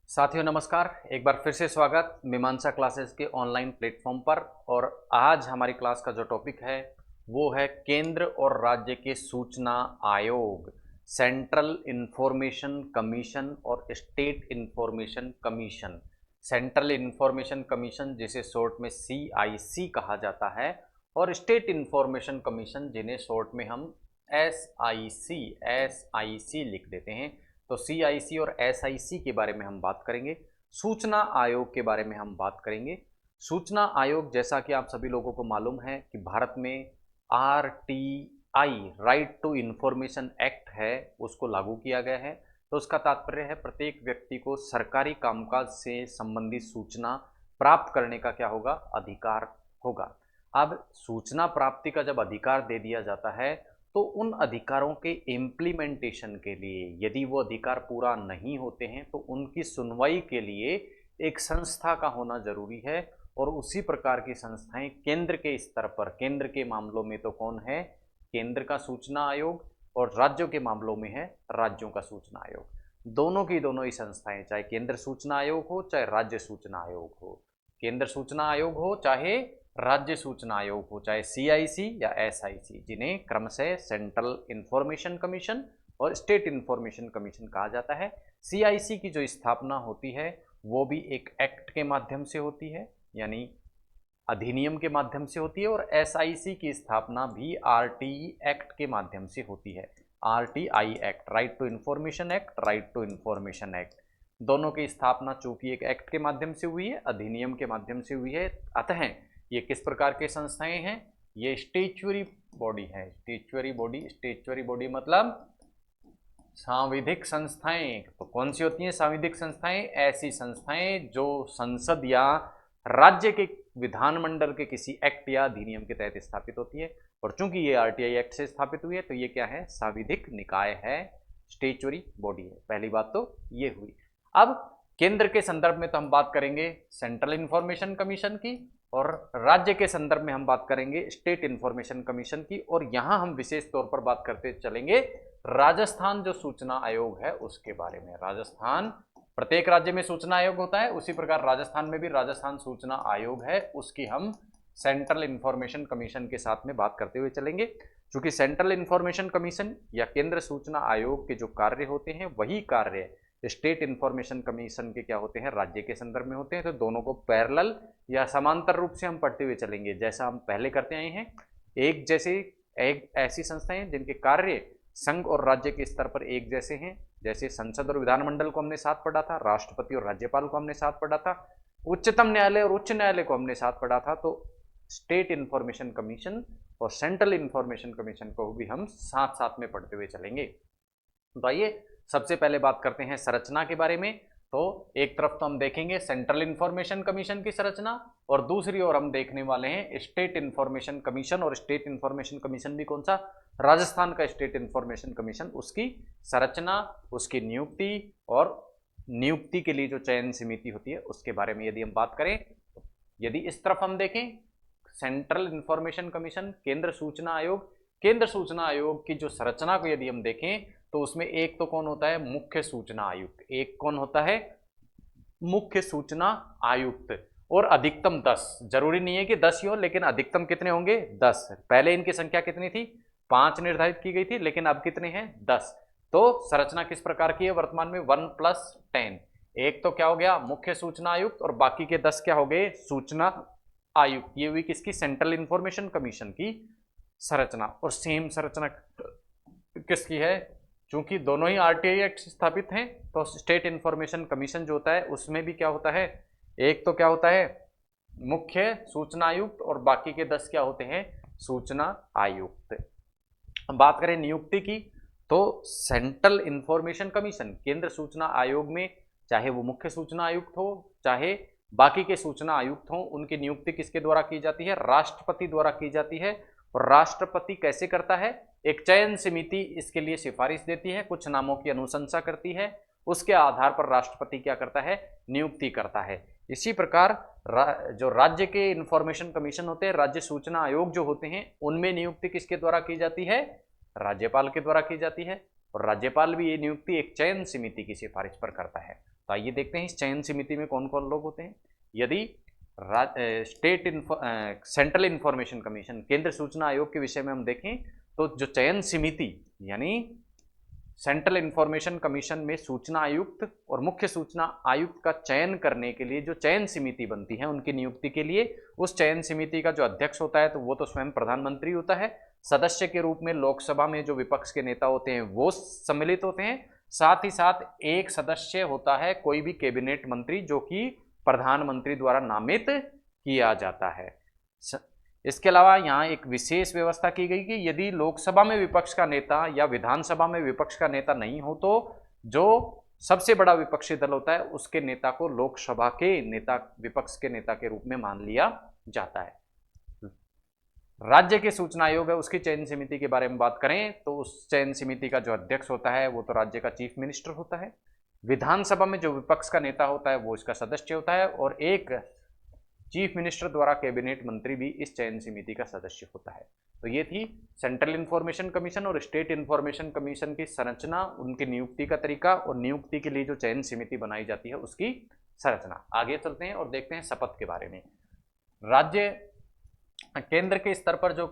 साथियों नमस्कार। एक बार फिर से स्वागत मीमांसा क्लासेस के ऑनलाइन प्लेटफॉर्म पर। और आज हमारी क्लास का जो टॉपिक है वो है केंद्र और राज्य के सूचना आयोग, सेंट्रल इंफॉर्मेशन कमीशन और state information commission. Central information commission जिसे शॉर्ट में CIC कहा जाता है और स्टेट इंफॉर्मेशन कमीशन जिन्हें शॉर्ट में हम SIC लिख देते हैं। तो CIC और SIC के बारे में हम बात करेंगे। सूचना आयोग के बारे में हम बात करेंगे। सूचना आयोग जैसा कि आप सभी लोगों को मालूम है कि भारत में RTI right to information act है, उसको लागू किया गया है। तो उसका तात्पर्य है प्रत्येक व्यक्ति को सरकारी कामकाज से संबंधित सूचना प्राप्त करने का क्या होगा, अधिकार होगा। अब सूचना प्राप्ति का जब अधिकार दे दिया जाता है तो उन अधिकारों के इम्प्लीमेंटेशन के लिए यदि वो अधिकार पूरा नहीं होते हैं तो उनकी सुनवाई के लिए एक संस्था का होना जरूरी है। और उसी प्रकार की संस्थाएं केंद्र के स्तर पर, केंद्र के मामलों में तो कौन है, केंद्र का सूचना आयोग, और राज्यों के मामलों में है राज्यों का सूचना आयोग। दोनों की दोनों ही संस्थाएं, चाहे केंद्र सूचना आयोग हो चाहे राज्य सूचना आयोग हो, केंद्र सूचना आयोग हो चाहे राज्य सूचना आयोग हो, चाहे CIC या SIC, जिन्हें क्रमशः सेंट्रल इंफॉर्मेशन कमीशन और स्टेट इंफॉर्मेशन कमीशन कहा जाता है। CIC की जो स्थापना होती है वो भी एक एक्ट के माध्यम से होती है, यानी अधिनियम के माध्यम से होती है, और SIC की स्थापना भी RTI एक्ट के माध्यम से होती है। RTI act, right to information act, right to information act, दोनों की स्थापना चूंकि एक एक्ट के माध्यम से हुई है, अधिनियम के माध्यम से हुई है, अतः ये किस प्रकार के संस्थाएं हैं, ये स्टैच्यूटरी बॉडी है। स्टैच्यूटरी बॉडी मतलब सांविधिक संस्थाएं। तो कौन सी होती हैं सांविधिक संस्थाएं? ऐसी संस्थाएं जो संसद या राज्य के विधानमंडल के किसी एक्ट या अधिनियम के तहत स्थापित होती है। और चूंकि ये RTI एक्ट से स्थापित हुई है तो ये क्या है, सांविधिक निकाय है, स्टैच्यूटरी बॉडी है। पहली बात तो ये हुई। अब केंद्र के संदर्भ में तो हम बात करेंगे सेंट्रल इंफॉर्मेशन कमीशन की, और राज्य के संदर्भ में हम बात करेंगे स्टेट इंफॉर्मेशन कमीशन की। और यहां हम विशेष तौर पर बात करते चलेंगे राजस्थान जो सूचना आयोग है उसके बारे में। राजस्थान, प्रत्येक राज्य में सूचना आयोग होता है, उसी प्रकार राजस्थान में भी राजस्थान सूचना आयोग है, उसकी हम सेंट्रल इंफॉर्मेशन कमीशन के साथ में बात करते हुए चलेंगे। क्योंकि सेंट्रल इंफॉर्मेशन कमीशन या केंद्र सूचना आयोग के जो कार्य होते हैं वही कार्य स्टेट इंफॉर्मेशन कमीशन के क्या होते हैं, राज्य के संदर्भ में होते हैं। तो दोनों को पैरेलल या समांतर रूप से हम पढ़ते हुए चलेंगे, जैसा हम पहले करते आए हैं। एक ऐसी संस्थाएं जिनके कार्य संघ और राज्य के स्तर पर एक जैसे हैं, जैसे संसद और विधानमंडल को हमने साथ पढ़ा था, राष्ट्रपति और राज्यपाल को हमने साथ पढ़ा था, उच्चतम न्यायालय और उच्च न्यायालय को हमने साथ पढ़ा था। तो स्टेट इंफॉर्मेशन कमीशन और सेंट्रल इंफॉर्मेशन कमीशन को भी हम साथ साथ में पढ़ते हुए चलेंगे। तो आइए सबसे पहले बात करते हैं संरचना के बारे में। तो एक तरफ तो हम देखेंगे सेंट्रल इंफॉर्मेशन कमीशन की संरचना, और दूसरी ओर हम देखने वाले हैं स्टेट इंफॉर्मेशन कमीशन। और स्टेट इंफॉर्मेशन कमीशन भी कौन सा, राजस्थान का स्टेट इंफॉर्मेशन कमीशन, उसकी संरचना, उसकी नियुक्ति, और नियुक्ति के लिए जो चयन समिति होती है उसके बारे में यदि हम बात करें। यदि इस तरफ हम देखें सेंट्रल इंफॉर्मेशन कमीशन, केंद्र सूचना आयोग, केंद्र सूचना आयोग की जो संरचना को यदि हम देखें तो उसमें एक तो कौन होता है, मुख्य सूचना आयुक्त। एक कौन होता है, मुख्य सूचना आयुक्त। और अधिकतम 10, जरूरी नहीं है कि 10 ही हो, लेकिन अधिकतम कितने होंगे, 10। पहले इनकी संख्या कितनी थी, 5 निर्धारित की गई थी, लेकिन अब कितने हैं, 10। तो संरचना किस प्रकार की है वर्तमान में, 1+10। एक तो क्या हो गया, मुख्य सूचना आयुक्त, और बाकी के 10 क्या हो गए, सूचना आयुक्त। ये हुई किसकी, सेंट्रल इंफॉर्मेशन कमीशन की संरचना। और सेम संरचना किसकी है, चूंकि दोनों ही RTI एक्ट स्थापित हैं तो स्टेट इंफॉर्मेशन कमीशन जो होता है उसमें भी क्या होता है, एक तो क्या होता है मुख्य सूचना आयुक्त, और बाकी के 10 क्या होते हैं, सूचना आयुक्त। बात करें नियुक्ति की तो सेंट्रल इंफॉर्मेशन कमीशन, केंद्र सूचना आयोग में, चाहे वो मुख्य सूचना आयुक्त हो चाहे बाकी के सूचना आयुक्त हो, उनकी नियुक्ति किसके द्वारा की जाती है, राष्ट्रपति द्वारा की जाती है। और राष्ट्रपति कैसे करता है, एक चयन समिति इसके लिए सिफारिश देती है, कुछ नामों की अनुशंसा करती है, उसके आधार पर राष्ट्रपति क्या करता है, नियुक्ति करता है। इसी प्रकार जो राज्य के इंफॉर्मेशन कमीशन होते हैं, राज्य सूचना आयोग जो होते हैं, उनमें नियुक्ति किसके द्वारा की जाती है, राज्यपाल के द्वारा की जाती है। और राज्यपाल भी ये नियुक्ति एक चयन समिति की सिफारिश पर करता है। तो आइए देखते हैं इस चयन समिति में कौन कौन लोग होते हैं। यदि सेंट्रल इंफॉर्मेशन कमीशन, केंद्र सूचना आयोग के विषय में हम देखें तो जो चयन समिति यानी सेंट्रल इंफॉर्मेशन कमीशन में सूचना आयुक्त और मुख्य सूचना आयुक्त का चयन करने के लिए जो चयन समिति बनती है, उनकी नियुक्ति के लिए उस चयन समिति का जो अध्यक्ष होता है तो वो तो स्वयं प्रधानमंत्री होता है। सदस्य के रूप में लोकसभा में जो विपक्ष के नेता होते हैं वो सम्मिलित होते हैं। साथ ही साथ एक सदस्य होता है कोई भी कैबिनेट मंत्री जो कि प्रधानमंत्री द्वारा नामित किया जाता है। इसके अलावा यहाँ एक विशेष व्यवस्था की गई कि यदि लोकसभा में विपक्ष का नेता या विधानसभा में विपक्ष का नेता नहीं हो तो जो सबसे बड़ा विपक्षी दल होता है उसके नेता को लोकसभा के नेता, विपक्ष के नेता के रूप में मान लिया जाता है। राज्य के सूचना आयोग है, उसकी चयन समिति के बारे में बात करें तो उस चयन समिति का जो अध्यक्ष होता है वो तो राज्य का चीफ मिनिस्टर होता है। विधानसभा में जो विपक्ष का नेता होता है वो इसका सदस्य होता है और एक चीफ मिनिस्टर द्वारा कैबिनेट मंत्री भी इस चयन समिति का सदस्य होता है। तो ये थी सेंट्रल इंफॉर्मेशन कमीशन और स्टेट इंफॉर्मेशन कमीशन की संरचना, उनकी नियुक्ति का तरीका और नियुक्ति के लिए जो चयन समिति बनाई जाती है उसकी संरचना। आगे चलते हैं और देखते हैं शपथ के बारे में। राज्य केंद्र के स्तर पर जो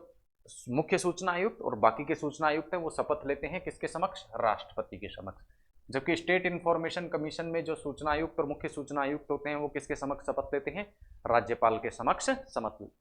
मुख्य सूचना आयुक्त और बाकी के सूचना आयुक्त हैं वो शपथ लेते हैं किसके समक्ष? राष्ट्रपति के समक्ष। जबकि स्टेट इंफॉर्मेशन कमीशन में जो सूचना आयुक्त और मुख्य सूचना आयुक्त होते हैं वो किसके समक्ष शपथ लेते हैं? राज्यपाल के समक्ष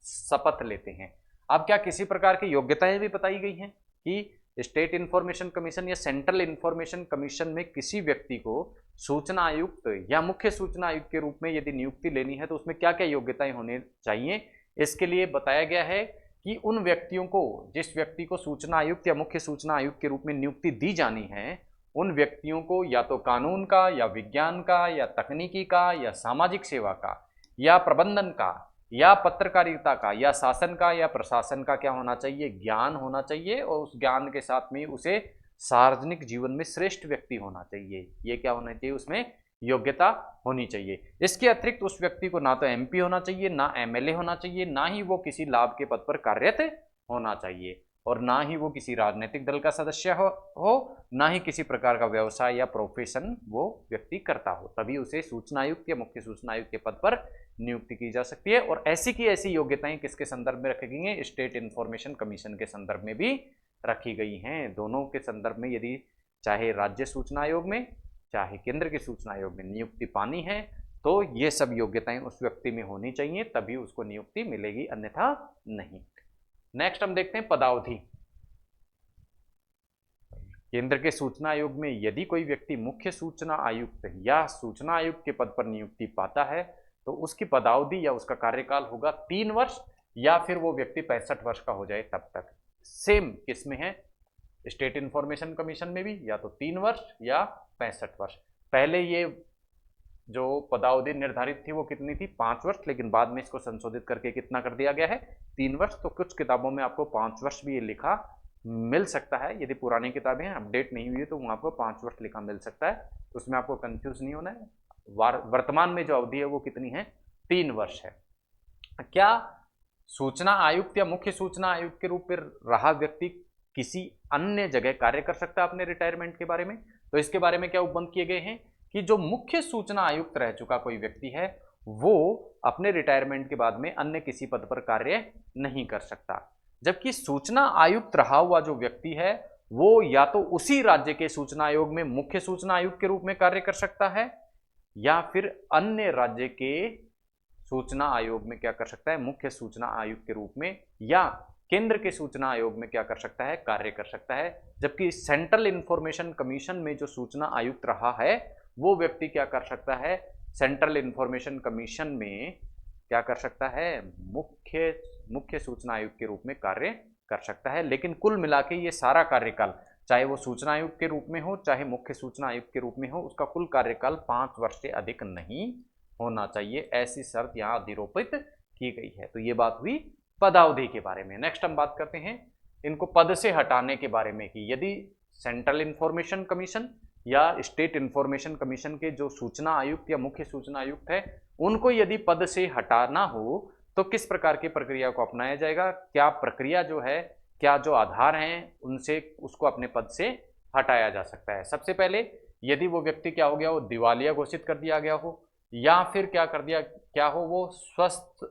शपथ लेते हैं। अब क्या किसी प्रकार की योग्यताएं भी बताई गई हैं कि स्टेट इंफॉर्मेशन कमीशन या सेंट्रल इंफॉर्मेशन कमीशन में किसी व्यक्ति को सूचना आयुक्त या मुख्य सूचना आयुक्त के रूप में यदि नियुक्ति लेनी है तो उसमें क्या क्या योग्यताएं होनी चाहिए? इसके लिए बताया गया है कि उन व्यक्तियों को, जिस व्यक्ति को सूचना आयुक्त या मुख्य सूचना आयुक्त के रूप में नियुक्ति दी जानी है, उन व्यक्तियों को या तो कानून का या विज्ञान का या तकनीकी का या सामाजिक सेवा का या प्रबंधन का या पत्रकारिता का या शासन का या प्रशासन का क्या होना चाहिए? ज्ञान होना चाहिए। और उस ज्ञान के साथ में उसे सार्वजनिक जीवन में श्रेष्ठ व्यक्ति होना चाहिए। ये क्या होना चाहिए? उसमें योग्यता होनी चाहिए। इसके अतिरिक्त उस व्यक्ति को ना तो एमपी होना चाहिए, ना एमएलए होना चाहिए, ना ही वो किसी लाभ के पद पर कार्यरत होना चाहिए और ना ही वो किसी राजनीतिक दल का सदस्य हो, ना ही किसी प्रकार का व्यवसाय या प्रोफेशन वो व्यक्ति करता हो, तभी उसे सूचना आयुक्त या मुख्य सूचना आयुक्त के पद पर नियुक्ति की जा सकती है। और ऐसी की ऐसी योग्यताएं किसके संदर्भ में रखी गई हैं? स्टेट इंफॉर्मेशन कमीशन के संदर्भ में भी रखी गई हैं। दोनों के संदर्भ में यदि चाहे राज्य सूचना आयोग में चाहे केंद्र के सूचना आयोग में नियुक्ति पानी है तो ये सब योग्यताएं उस व्यक्ति में होनी चाहिए, तभी उसको नियुक्ति मिलेगी, अन्यथा नहीं। नेक्स्ट हम देखते हैं पदावधि। केंद्र के सूचना आयोग में यदि कोई व्यक्ति मुख्य सूचना आयुक्त या सूचना आयुक्त के पद पर नियुक्ति पाता है तो उसकी पदावधि या उसका कार्यकाल होगा 3 वर्ष या फिर वो व्यक्ति 65 वर्ष का हो जाए तब तक। सेम किसमें है? स्टेट इंफॉर्मेशन कमीशन में भी या तो 3 वर्ष या 65 वर्ष। पहले ये जो पदावधि निर्धारित थी वो कितनी थी? 5 वर्ष, लेकिन बाद में इसको संशोधित करके कितना कर दिया गया है? 3 वर्ष। तो कुछ किताबों में आपको 5 वर्ष भी ये लिखा मिल सकता है। यदि पुरानी किताबें हैं, अपडेट नहीं हुई है, तो वहाँ आपको 5 वर्ष लिखा मिल सकता है। उसमें आपको कंफ्यूज नहीं होना है। वर्तमान में जो अवधि है वो कितनी है? 3 वर्ष है। क्या सूचना आयुक्त या मुख्य सूचना आयुक्त के रूप में रहा व्यक्ति किसी अन्य जगह कार्य कर सकता है अपने रिटायरमेंट के बारे में? तो इसके बारे में क्या उपबंध किए गए हैं कि जो मुख्य सूचना आयुक्त रह चुका कोई व्यक्ति है वो अपने रिटायरमेंट के बाद में अन्य किसी पद पर कार्य नहीं कर सकता। जबकि सूचना आयुक्त रहा हुआ जो व्यक्ति है वो या तो उसी राज्य के सूचना आयोग में मुख्य सूचना आयुक्त के रूप में कार्य कर सकता है या फिर अन्य राज्य के सूचना आयोग में क्या कर सकता है? मुख्य सूचना आयुक्त के रूप में या केंद्र के सूचना आयोग में क्या कर सकता है? कार्य कर सकता है। जबकि सेंट्रल इंफॉर्मेशन कमीशन में जो सूचना आयुक्त रहा है वो व्यक्ति क्या कर सकता है? सेंट्रल इंफॉर्मेशन कमीशन में क्या कर सकता है? मुख्य सूचना आयुक्त के रूप में कार्य कर सकता है। लेकिन कुल मिला के ये सारा कार्यकाल, चाहे वो सूचना आयुक्त के रूप में हो चाहे मुख्य सूचना आयुक्त के रूप में हो, उसका कुल कार्यकाल 5 वर्ष से अधिक नहीं होना चाहिए। ऐसी शर्त यहाँ अधिरोपित की गई है। तो ये बात हुई पदावधि के बारे में। नेक्स्ट हम बात करते हैं इनको पद से हटाने के बारे में कि यदि सेंट्रल इंफॉर्मेशन कमीशन या स्टेट इंफॉर्मेशन कमीशन के जो सूचना आयुक्त या मुख्य सूचना आयुक्त है उनको यदि पद से हटाना हो तो किस प्रकार की प्रक्रिया को अपनाया जाएगा? क्या प्रक्रिया जो है, क्या जो आधार हैं उनसे उसको अपने पद से हटाया जा सकता है? सबसे पहले यदि वो व्यक्ति क्या हो गया हो, दिवालिया घोषित कर दिया गया हो, या फिर क्या हो, वो स्वस्थ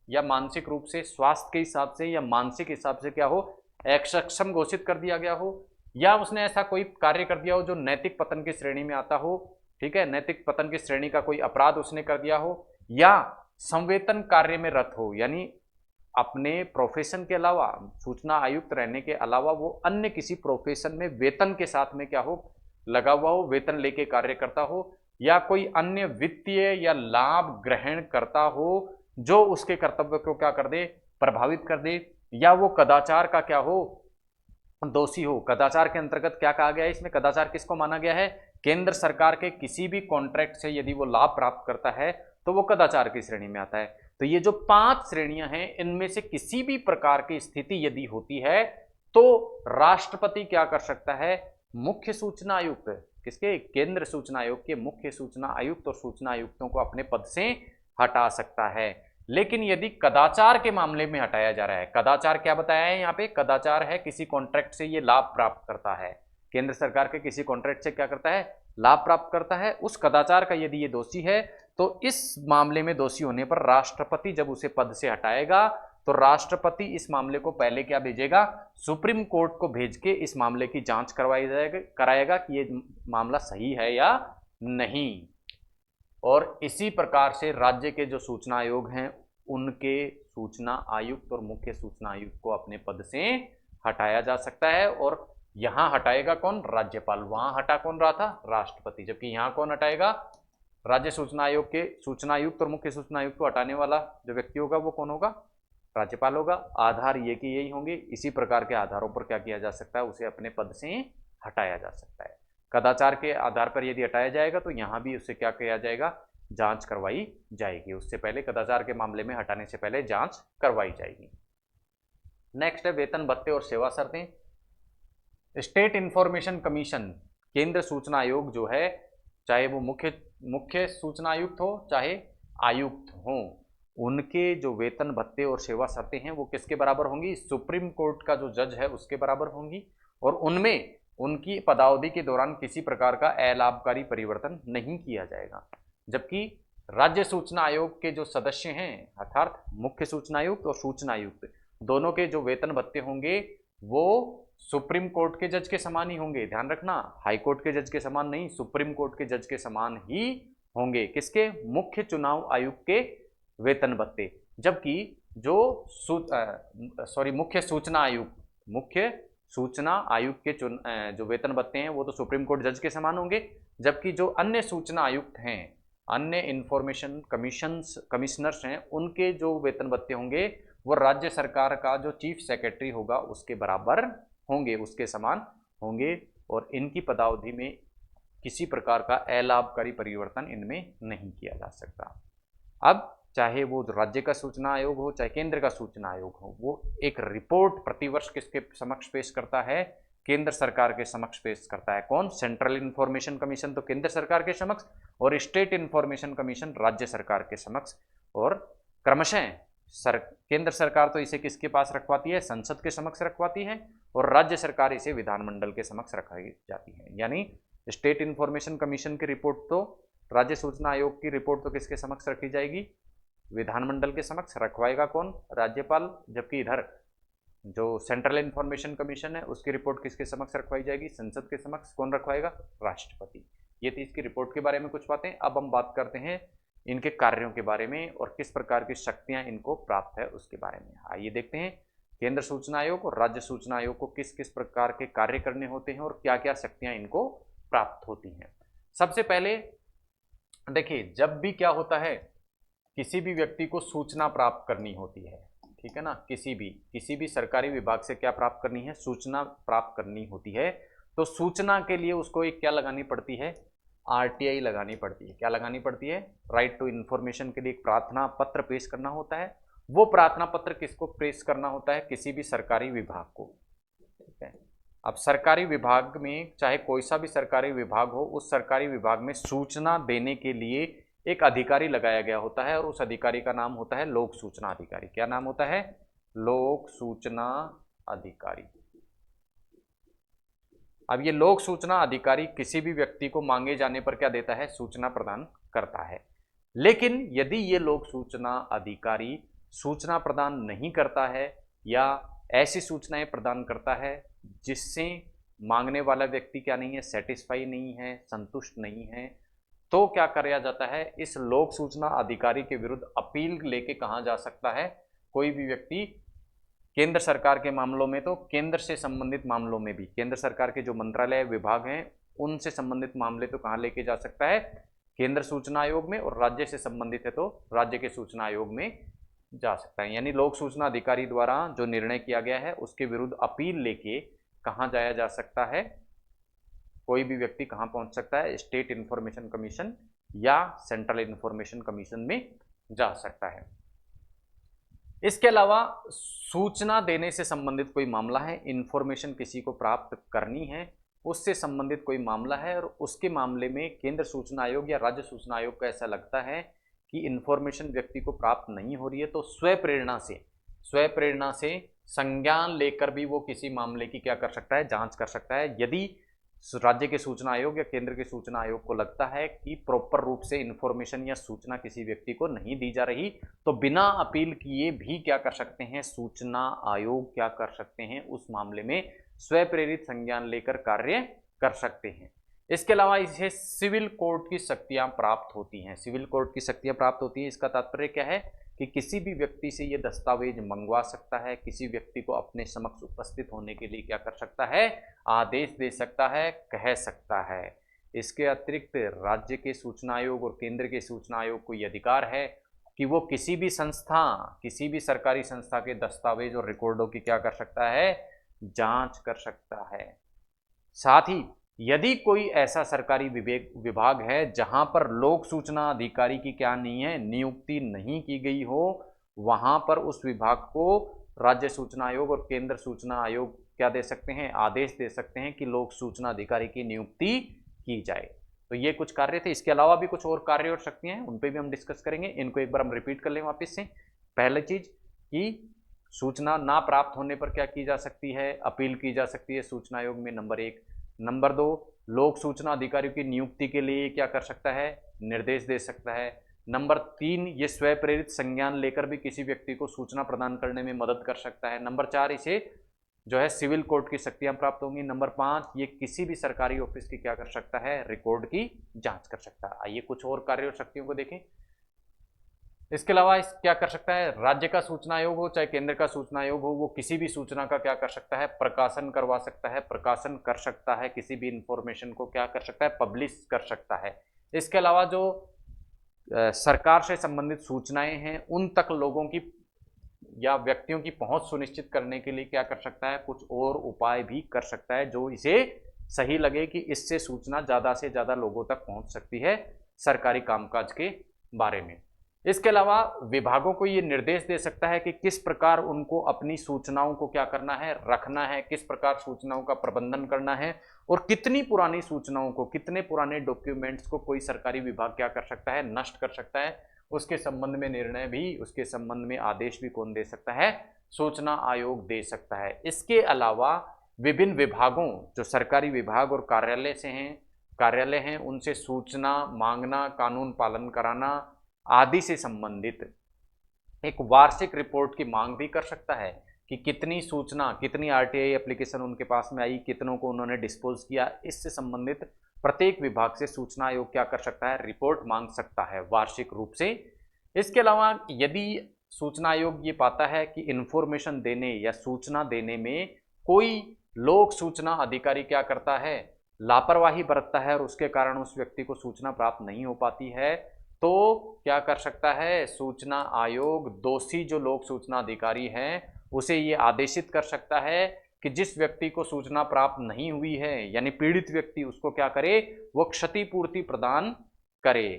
या मानसिक रूप से, स्वास्थ्य के हिसाब से या मानसिक हिसाब से क्या हो, अक्षम घोषित कर दिया गया हो, या उसने ऐसा कोई कार्य कर दिया हो जो नैतिक पतन की श्रेणी में आता हो, ठीक है, नैतिक पतन की श्रेणी का कोई अपराध उसने कर दिया हो, या संवेतन कार्य में रत हो, यानी अपने प्रोफेशन के अलावा, सूचना आयुक्त रहने के अलावा वो अन्य किसी प्रोफेशन में वेतन के साथ में क्या हो, लगा हुआ हो, वेतन लेके कार्य करता हो, या कोई अन्य वित्तीय या लाभ ग्रहण करता हो जो उसके कर्तव्य को क्या कर दे, प्रभावित कर दे, या वो कदाचार का क्या हो, दोषी हो। कदाचार के अंतर्गत क्या कहा गया है इसमें, कदाचार किसको माना गया है, केंद्र सरकार के किसी भी कॉन्ट्रैक्ट से यदि वो लाभ प्राप्त करता है तो वो कदाचार की श्रेणी में आता है। तो ये जो 5 श्रेणियां हैं, इनमें से किसी भी प्रकार की स्थिति यदि होती है तो राष्ट्रपति क्या कर सकता है, मुख्य सूचना आयुक्त, किसके, केंद्र सूचना आयोग के मुख्य सूचना आयुक्त और सूचना आयुक्तों को अपने पद से हटा सकता है। लेकिन यदि कदाचार के मामले में हटाया जा रहा है, कदाचार क्या बताया है यहाँ पे, कदाचार है किसी कॉन्ट्रैक्ट से ये लाभ प्राप्त करता है, केंद्र सरकार के किसी कॉन्ट्रैक्ट से क्या करता है, लाभ प्राप्त करता है, उस कदाचार का यदि ये दोषी है तो इस मामले में दोषी होने पर राष्ट्रपति जब उसे पद से हटाएगा तो राष्ट्रपति इस मामले को पहले क्या भेजेगा, सुप्रीम कोर्ट को भेज के इस मामले की जांच कराएगा कि ये मामला सही है या नहीं। और इसी प्रकार से राज्य के जो सूचना आयोग हैं उनके सूचना आयुक्त और मुख्य सूचना आयुक्त को अपने पद से हटाया जा सकता है। और यहां हटाएगा कौन, राज्यपाल। वहां हटा कौन रहा था, राष्ट्रपति। जबकि यहां कौन हटाएगा, राज्य सूचना आयोग के सूचना आयुक्त और मुख्य सूचना आयुक्त को हटाने वाला जो व्यक्ति होगा वो कौन होगा, राज्यपाल होगा। आधार ये कि यही होंगे। इसी प्रकार के आधारों पर क्या किया जा सकता है, उसे अपने पद से हटाया जा सकता है। कदाचार के आधार पर यदि हटाया जाएगा तो यहां भी उससे क्या किया जाएगा, जांच करवाई जाएगी। उससे पहले, कदाचार के मामले में हटाने से पहले जांच करवाई जाएगी। नेक्स्ट है वेतन भत्ते और सेवा शर्तें। स्टेट इंफॉर्मेशन कमीशन, केंद्र सूचना आयोग जो है, चाहे वो मुख्य सूचना आयुक्त हो चाहे आयुक्त हो, उनके जो वेतन भत्ते और सेवा शर्तें हैं वो किसके बराबर होंगी, सुप्रीम कोर्ट का जो जज है उसके बराबर होंगी। और उनमें उनकी पदावधि के दौरान किसी प्रकार का अलाभकारी परिवर्तन नहीं किया जाएगा। जबकि राज्य सूचना आयोग के जो सदस्य हैं, अर्थात मुख्य सूचना आयुक्त और सूचना आयुक्त, दोनों के जो वेतन भत्ते होंगे वो सुप्रीम कोर्ट के जज के समान ही होंगे। ध्यान रखना, हाई कोर्ट के जज के समान नहीं, सुप्रीम कोर्ट के जज के समान ही होंगे। किसके, मुख्य चुनाव आयुक्त के वेतन भत्ते। जबकि जो मुख्य सूचना आयुक्त के जो वेतन भत्ते हैं वो तो सुप्रीम कोर्ट जज के समान होंगे। जबकि जो अन्य सूचना आयुक्त हैं, अन्य इंफॉर्मेशन कमिश्नर्स हैं, उनके जो वेतन भत्ते होंगे वो राज्य सरकार का जो चीफ सेक्रेटरी होगा उसके बराबर होंगे, उसके समान होंगे। और इनकी पदावधि में किसी प्रकार का अलाभकारी परिवर्तन इनमें नहीं किया जा सकता। अब चाहे वो राज्य का सूचना आयोग हो चाहे केंद्र का सूचना आयोग हो, वो एक रिपोर्ट प्रतिवर्ष किसके समक्ष पेश करता है, केंद्र सरकार के समक्ष पेश करता है। कौन, सेंट्रल इंफॉर्मेशन कमीशन तो केंद्र सरकार के समक्ष, और स्टेट इंफॉर्मेशन कमीशन राज्य सरकार के समक्ष। और क्रमशः केंद्र सरकार तो इसे किसके पास रखवाती है, संसद के समक्ष रखवाती है, और राज्य सरकार इसे विधानमंडल के समक्ष रखवाई जाती है। यानी स्टेट इंफॉर्मेशन कमीशन की रिपोर्ट तो, राज्य सूचना आयोग की रिपोर्ट तो किसके समक्ष रखी जाएगी, विधानमंडल के समक्ष। रखवाएगा कौन, राज्यपाल। जबकि इधर जो सेंट्रल इंफॉर्मेशन कमीशन है उसकी रिपोर्ट किसके समक्ष रखवाई जाएगी, संसद के समक्ष। कौन रखवाएगा, राष्ट्रपति। ये थी इसकी रिपोर्ट के बारे में कुछ बातें। अब हम बात करते हैं इनके कार्यों के बारे में और किस प्रकार की शक्तियां इनको प्राप्त है उसके बारे में। आइए देखते हैं केंद्र सूचना आयोग और राज्य सूचना आयोग को किस किस प्रकार के कार्य करने होते हैं और क्या क्या शक्तियां इनको प्राप्त होती हैं। सबसे पहले देखिए, जब भी क्या होता है, किसी भी व्यक्ति को सूचना प्राप्त करनी होती है, ठीक है ना, किसी भी सरकारी विभाग से क्या प्राप्त करनी है, सूचना प्राप्त करनी होती है। तो सूचना के लिए उसको एक क्या लगानी पड़ती है, आरटीआई लगानी पड़ती है। क्या लगानी पड़ती है, राइट टू इन्फॉर्मेशन के लिए एक प्रार्थना पत्र पेश करना होता है। वो प्रार्थना पत्र किसको पेश करना होता है, किसी भी सरकारी विभाग को, ठीक है। अब सरकारी विभाग में चाहे कोई सा भी सरकारी विभाग हो, उस सरकारी विभाग में सूचना देने के लिए एक अधिकारी लगाया गया होता है और उस अधिकारी का नाम होता है लोक सूचना अधिकारी। क्या नाम होता है, लोक सूचना अधिकारी। अब ये लोक सूचना अधिकारी किसी भी व्यक्ति को मांगे जाने पर क्या देता है, सूचना प्रदान करता है। लेकिन यदि ये लोक सूचना अधिकारी सूचना प्रदान नहीं करता है या ऐसी सूचनाएं प्रदान करता है जिससे मांगने वाला व्यक्ति क्या नहीं है, सेटिस्फाई नहीं है, संतुष्ट नहीं है, तो क्या किया जाता है, इस लोक सूचना अधिकारी के विरुद्ध अपील लेके कहा जा सकता है। कोई भी व्यक्ति केंद्र सरकार के मामलों में तो केंद्र से संबंधित मामलों में भी, केंद्र सरकार के जो मंत्रालय विभाग हैं उनसे संबंधित मामले तो कहाँ लेके जा सकता है, केंद्र सूचना आयोग में, और राज्य से संबंधित है तो राज्य के सूचना आयोग में जा सकता है। यानी लोक सूचना अधिकारी द्वारा जो निर्णय किया गया है उसके विरुद्ध अपील लेके कहाँ जाया जा सकता है, कोई भी व्यक्ति कहाँ पहुंच सकता है, स्टेट इंफॉर्मेशन कमीशन या सेंट्रल इंफॉर्मेशन कमीशन में जा सकता है। इसके अलावा सूचना देने से संबंधित कोई मामला है, इंफॉर्मेशन किसी को प्राप्त करनी है, उससे संबंधित कोई मामला है और उसके मामले में केंद्र सूचना आयोग या राज्य सूचना आयोग को ऐसा लगता है कि इंफॉर्मेशन व्यक्ति को प्राप्त नहीं हो रही है, तो स्वप्रेरणा से संज्ञान लेकर भी वो किसी मामले की क्या कर सकता है, जांच कर सकता है। यदि राज्य के सूचना आयोग या केंद्र के सूचना आयोग को लगता है कि प्रॉपर रूप से इंफॉर्मेशन या सूचना किसी व्यक्ति को नहीं दी जा रही, तो बिना अपील किए भी क्या कर सकते हैं, सूचना आयोग क्या कर सकते हैं, उस मामले में स्वप्रेरित संज्ञान लेकर कार्य कर सकते हैं। इसके अलावा इसे सिविल कोर्ट की शक्तियां प्राप्त होती हैं। सिविल कोर्ट की शक्तियां प्राप्त होती हैं, इसका तात्पर्य क्या है कि किसी भी व्यक्ति से ये दस्तावेज मंगवा सकता है, किसी व्यक्ति को अपने समक्ष उपस्थित होने के लिए क्या कर सकता है, आदेश दे सकता है, कह सकता है। इसके अतिरिक्त राज्य के सूचना आयोग और केंद्र के सूचना आयोग को ये अधिकार है कि वो किसी भी सरकारी संस्था के दस्तावेज और रिकॉर्डों की क्या कर सकता है, जांच कर सकता है। साथ ही यदि कोई ऐसा सरकारी विभाग है जहां पर लोक सूचना अधिकारी की क्या नहीं है, नियुक्ति नहीं की गई हो, वहां पर उस विभाग को राज्य सूचना आयोग और केंद्र सूचना आयोग क्या दे सकते हैं, आदेश दे सकते हैं कि लोक सूचना अधिकारी की नियुक्ति की जाए। तो ये कुछ कार्य थे। इसके अलावा भी कुछ और कार्य और शक्तियां हैं, उन पर भी हम डिस्कस करेंगे। इनको एक बार हम रिपीट कर लें वापस से। पहली चीज कि सूचना ना प्राप्त होने पर क्या की जा सकती है, अपील की जा सकती है सूचना आयोग में, नंबर 1। नंबर 2, लोक सूचना अधिकारियों की नियुक्ति के लिए क्या कर सकता है, निर्देश दे सकता है। नंबर 3, ये स्वप्रेरित संज्ञान लेकर भी किसी व्यक्ति को सूचना प्रदान करने में मदद कर सकता है। नंबर 4, इसे जो है सिविल कोर्ट की शक्तियां प्राप्त होंगी। नंबर 5, ये किसी भी सरकारी ऑफिस की क्या कर सकता है, रिकॉर्ड की जांच कर सकता है। आइए कुछ और कार्य और शक्तियों को देखें। इसके अलावा क्या कर सकता है, राज्य का सूचना आयोग हो चाहे केंद्र का सूचना आयोग हो, वो किसी भी सूचना का क्या कर सकता है, प्रकाशन करवा सकता है, प्रकाशन कर सकता है, किसी भी इंफॉर्मेशन को क्या कर सकता है, पब्लिश कर सकता है। इसके अलावा जो सरकार से संबंधित सूचनाएं हैं उन तक लोगों की या व्यक्तियों की पहुंच सुनिश्चित करने के लिए क्या कर सकता है, कुछ और उपाय भी कर सकता है जो इसे सही लगे कि इससे सूचना ज़्यादा से ज़्यादा लोगों तक पहुंच सकती है सरकारी कामकाज के बारे में। इसके अलावा विभागों को ये निर्देश दे सकता है कि किस प्रकार उनको अपनी सूचनाओं को क्या करना है, रखना है, किस प्रकार सूचनाओं का प्रबंधन करना है, और कितनी पुरानी सूचनाओं को, कितने पुराने डॉक्यूमेंट्स को कोई सरकारी विभाग क्या कर सकता है, नष्ट कर सकता है। उसके संबंध में निर्णय भी, उसके संबंध में आदेश भी कौन दे सकता है, सूचना आयोग दे सकता है। इसके अलावा विभिन्न विभागों, जो सरकारी विभाग और कार्यालय हैं उनसे सूचना मांगना, कानून पालन कराना आदि से संबंधित एक वार्षिक रिपोर्ट की मांग भी कर सकता है कि कितनी सूचना, कितनी आरटीआई एप्लीकेशन उनके पास में आई, कितनों को उन्होंने डिस्पोज किया। इससे संबंधित प्रत्येक विभाग से सूचना आयोग क्या कर सकता है, रिपोर्ट मांग सकता है वार्षिक रूप से। इसके अलावा यदि सूचना आयोग ये पाता है कि इंफॉर्मेशन देने या सूचना देने में कोई लोक सूचना अधिकारी क्या करता है, लापरवाही बरतता है और उसके कारण उस व्यक्ति को सूचना प्राप्त नहीं हो पाती है, तो क्या कर सकता है, सूचना आयोग दोषी जो लोक सूचना अधिकारी हैं उसे ये आदेशित कर सकता है कि जिस व्यक्ति को सूचना प्राप्त नहीं हुई है यानी पीड़ित व्यक्ति, उसको क्या करे, वो क्षतिपूर्ति प्रदान करे।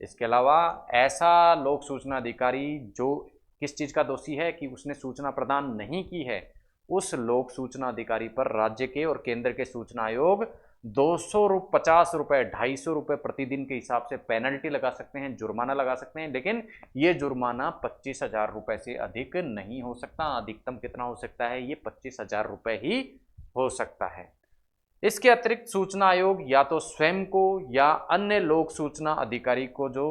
इसके अलावा ऐसा लोक सूचना अधिकारी जो किस चीज़ का दोषी है कि उसने सूचना प्रदान नहीं की है, उस लोक सूचना अधिकारी पर राज्य के और केंद्र के सूचना आयोग 250 रुपये, 250 रुपये प्रतिदिन के हिसाब से पेनल्टी लगा सकते हैं, जुर्माना लगा सकते हैं। लेकिन ये जुर्माना 25,000 रुपये से अधिक नहीं हो सकता। अधिकतम कितना हो सकता है, ये 25,000 रुपये ही हो सकता है। इसके अतिरिक्त सूचना आयोग या तो स्वयं को या अन्य लोक सूचना अधिकारी को जो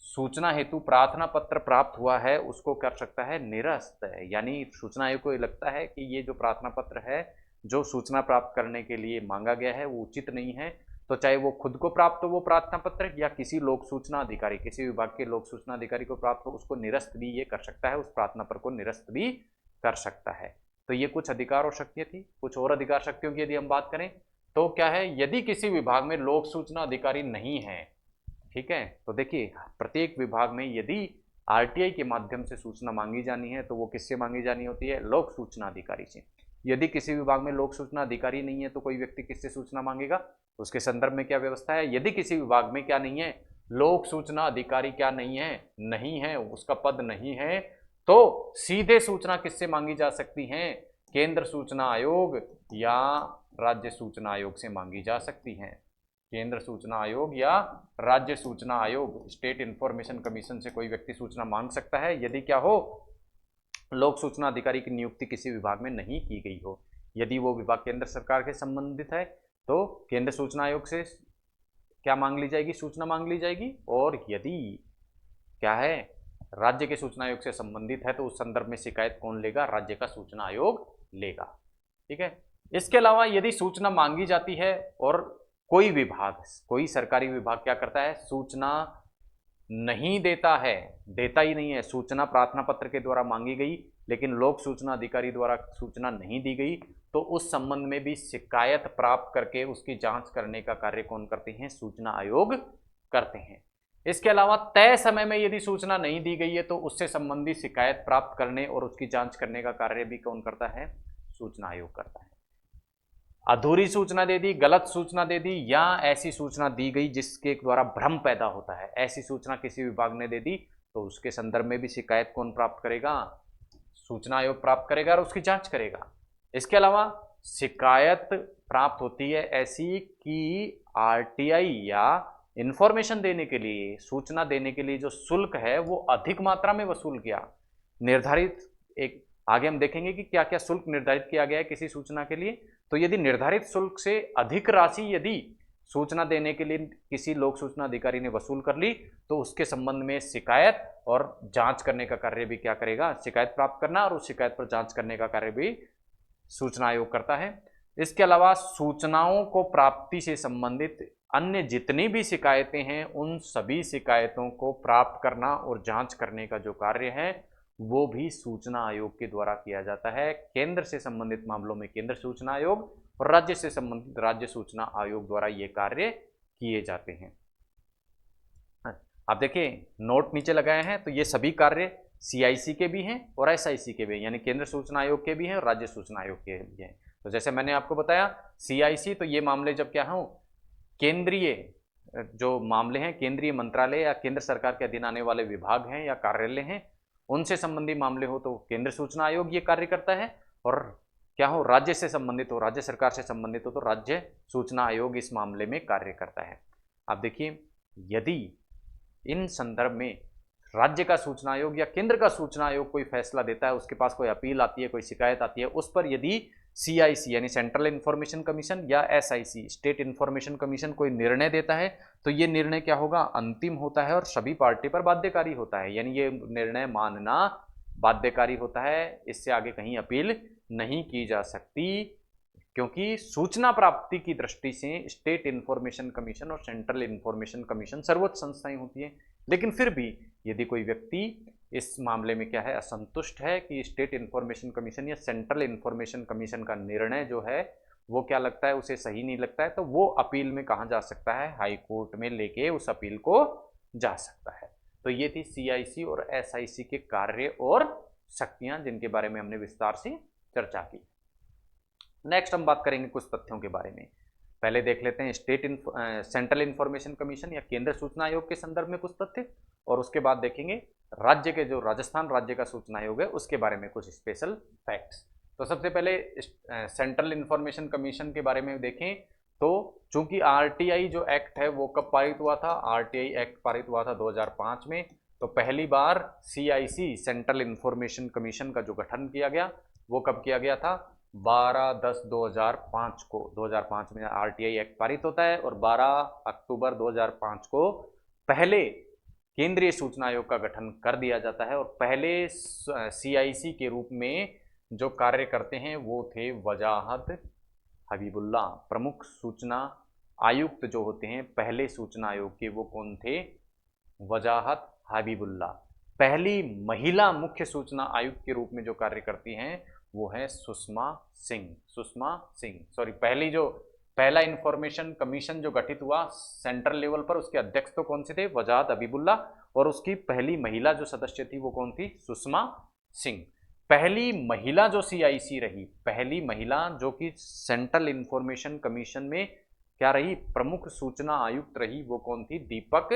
सूचना हेतु प्रार्थना पत्र प्राप्त हुआ है उसको कर सकता है निरस्त। यानी सूचना आयोग को ये लगता है कि ये जो प्रार्थना पत्र है जो सूचना प्राप्त करने के लिए मांगा गया है वो उचित नहीं है, तो चाहे वो खुद को प्राप्त हो वो प्रार्थना पत्र या किसी लोक सूचना अधिकारी, किसी विभाग के लोक सूचना अधिकारी को प्राप्त हो, उसको निरस्त भी ये कर सकता है, उस प्रार्थना पत्र को निरस्त भी कर सकता है। तो ये कुछ अधिकार और शक्तियां थी। कुछ और अधिकार शक्तियों की यदि हम बात करें तो क्या है, यदि किसी विभाग में लोक सूचना अधिकारी नहीं है, ठीक है, तो देखिए प्रत्येक विभाग में यदि आरटीआई के माध्यम से सूचना मांगी जानी है तो वो किससे मांगी जानी होती है, लोक सूचना अधिकारी से। यदि किसी विभाग में लोक सूचना अधिकारी नहीं है तो कोई व्यक्ति किससे सूचना मांगेगा, उसके संदर्भ में क्या व्यवस्था है, यदि किसी विभाग में क्या नहीं है, लोक सूचना अधिकारी क्या नहीं है, उसका पद नहीं है, तो सीधे सूचना किससे मांगी जा सकती है, केंद्र सूचना आयोग या राज्य सूचना आयोग से मांगी जा सकती हैं। केंद्र सूचना आयोग या राज्य सूचना आयोग, स्टेट इंफॉर्मेशन कमीशन से कोई व्यक्ति सूचना मांग सकता है यदि क्या हो, लोक सूचना अधिकारी की नियुक्ति किसी विभाग में नहीं की गई हो। यदि वो विभाग केंद्र सरकार के संबंधित है तो केंद्र सूचना आयोग से क्या मांग ली जाएगी, सूचना मांग ली जाएगी, और यदि क्या है राज्य के सूचना आयोग से संबंधित है तो उस संदर्भ में शिकायत कौन लेगा, राज्य का सूचना आयोग लेगा। ठीक है, इसके अलावा यदि सूचना मांगी जाती है और कोई विभाग, कोई सरकारी विभाग क्या करता है, सूचना नहीं देता है, देता ही नहीं है, सूचना प्रार्थना पत्र के द्वारा मांगी गई लेकिन लोक सूचना अधिकारी द्वारा सूचना नहीं दी गई, तो उस संबंध में भी शिकायत प्राप्त करके उसकी जांच करने का कार्य कौन करते हैं, सूचना आयोग करते हैं। इसके अलावा तय समय में यदि सूचना नहीं दी गई है तो उससे संबंधित शिकायत प्राप्त करने और उसकी जांच करने का कार्य भी कौन करता है, सूचना आयोग करता है। अधूरी सूचना दे दी, गलत सूचना दे दी, या ऐसी सूचना दी गई जिसके द्वारा भ्रम पैदा होता है, ऐसी सूचना किसी विभाग ने दे दी तो उसके संदर्भ में भी शिकायत कौन प्राप्त करेगा, सूचना आयोग प्राप्त करेगा और उसकी जांच करेगा। इसके अलावा शिकायत प्राप्त होती है ऐसी कि आरटीआई या इंफॉर्मेशन देने के लिए, सूचना देने के लिए जो शुल्क है वो अधिक मात्रा में वसूल किया, निर्धारित, एक आगे हम देखेंगे कि क्या क्या शुल्क निर्धारित किया गया है किसी सूचना के लिए। तो यदि निर्धारित शुल्क से अधिक राशि यदि सूचना देने के लिए किसी लोक सूचना अधिकारी ने वसूल कर ली तो उसके संबंध में शिकायत और जांच करने का कार्य भी क्या करेगा, शिकायत प्राप्त करना और उस शिकायत पर जांच करने का कार्य भी सूचना आयोग करता है। इसके अलावा सूचनाओं को प्राप्ति से संबंधित अन्य जितनी भी शिकायतें हैं उन सभी शिकायतों को प्राप्त करना और जांच करने का जो कार्य है वो भी सूचना आयोग के द्वारा किया जाता है। केंद्र से संबंधित मामलों में केंद्र सूचना आयोग और राज्य से संबंधित राज्य सूचना आयोग द्वारा ये कार्य किए जाते हैं। आप देखिए नोट नीचे लगाए हैं, तो ये सभी कार्य सीआईसी के भी हैं और एसआईसी के भी हैं, यानी केंद्र सूचना आयोग के भी हैं और राज्य सूचना आयोग के भी हैं। तो जैसे मैंने आपको बताया सीआईसी, तो ये मामले जब क्या हों, केंद्रीय जो मामले हैं, केंद्रीय मंत्रालय या केंद्र सरकार के अधीन आने वाले विभाग हैं या कार्यालय हैं, उनसे संबंधी मामले हो तो केंद्र सूचना आयोग ये कार्य करता है, और क्या हो, राज्य से संबंधित हो, राज्य सरकार से संबंधित हो तो राज्य सूचना आयोग इस मामले में कार्य करता है। आप देखिए यदि इन संदर्भ में राज्य का सूचना आयोग या केंद्र का सूचना आयोग कोई फैसला देता है, उसके पास कोई अपील आती है, कोई शिकायत आती है, उस पर यदि सीआईसी यानी सेंट्रल इंफॉर्मेशन कमीशन या एसआईसी स्टेट इंफॉर्मेशन कमीशन कोई निर्णय देता है तो ये निर्णय क्या होगा, अंतिम होता है और सभी पार्टी पर बाध्यकारी होता है, यानी ये निर्णय मानना बाध्यकारी होता है, इससे आगे कहीं अपील नहीं की जा सकती, क्योंकि सूचना प्राप्ति की दृष्टि से स्टेट इंफॉर्मेशन कमीशन और सेंट्रल इंफॉर्मेशन कमीशन सर्वोच्च संस्थाएं होती हैं। लेकिन फिर भी यदि कोई व्यक्ति इस मामले में क्या है, असंतुष्ट है कि स्टेट इंफॉर्मेशन कमीशन या सेंट्रल इंफॉर्मेशन कमीशन का निर्णय जो है वो क्या लगता है, उसे सही नहीं लगता है, तो वो अपील में कहाँ जा सकता है, हाई कोर्ट में लेके उस अपील को जा सकता है। तो ये थी सीआईसी और एसआईसी के कार्य और शक्तियां जिनके बारे में हमने विस्तार से चर्चा की। नेक्स्ट हम बात करेंगे कुछ तथ्यों के बारे में। पहले देख लेते हैं सेंट्रल इंफॉर्मेशन कमीशन या केंद्र सूचना आयोग के संदर्भ में कुछ तथ्य, और उसके बाद देखेंगे राज्य के जो राजस्थान राज्य का सूचना आयोग है उसके बारे में कुछ स्पेशल फैक्ट्स। तो सबसे पहले सेंट्रल इंफॉर्मेशन कमीशन के बारे में देखें तो चूंकि आरटीआई जो एक्ट है वो कब पारित हुआ था, आरटीआई एक्ट पारित हुआ था 2005 में, तो पहली बार सीआईसी सेंट्रल इंफॉर्मेशन कमीशन का जो गठन किया गया वो कब किया गया था, 12/10/2005 को, 2005 में आरटीआई एक्ट पारित होता है और 12 अक्टूबर 2005 को पहले केंद्रीय सूचना आयोग का गठन कर दिया जाता है और पहले सीआईसी के रूप में जो कार्य करते हैं वो थे वजाहत हबीबुल्ला। प्रमुख सूचना आयुक्त जो होते हैं पहले सूचना आयोग के, वो कौन थे? वजाहत हबीबुल्ला। पहली महिला मुख्य सूचना आयुक्त के रूप में जो कार्य करती हैं वो है सुषमा सिंह। सुषमा सिंह, सॉरी, पहला इंफॉर्मेशन कमीशन जो गठित हुआ सेंट्रल लेवल पर, उसके अध्यक्ष तो कौन से थे? वजाहत हबीबुल्ला। और उसकी पहली महिला जो सदस्य थी वो कौन थी? सुषमा सिंह। पहली महिला जो सीआईसी रही, पहली महिला जो कि सेंट्रल इंफॉर्मेशन कमीशन में क्या रही? प्रमुख सूचना आयुक्त रही, वो कौन थी? दीपक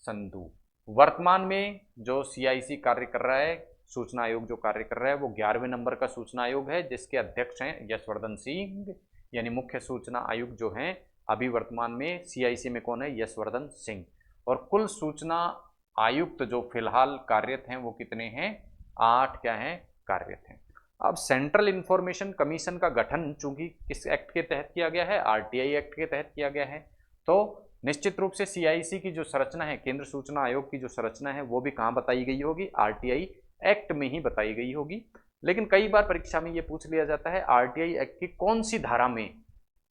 संधू। वर्तमान में जो सीआईसी कार्य कर रहा है, सूचना आयोग जो कार्य कर रहा है, वो 11वें नंबर का सूचना आयोग है जिसके अध्यक्ष हैं यशवर्धन सिंह, यानी मुख्य सूचना आयुक्त जो हैं अभी वर्तमान में सीआईसी में कौन है? यशवर्धन सिंह। और कुल सूचना आयुक्त जो फिलहाल कार्यरत हैं वो कितने हैं? 8 क्या हैं? कार्यरत हैं। अब सेंट्रल इंफॉर्मेशन कमीशन का गठन चूंकि किस एक्ट के तहत किया गया है? आरटीआई एक्ट के तहत किया गया है, तो निश्चित रूप से सीआईसी की जो संरचना है, केंद्र सूचना आयोग की जो संरचना है, वो भी कहाँ बताई गई होगी? आरटीआई एक्ट में ही बताई गई होगी। लेकिन कई बार परीक्षा में ये पूछ लिया जाता है आरटीआई एक्ट की कौन सी धारा में,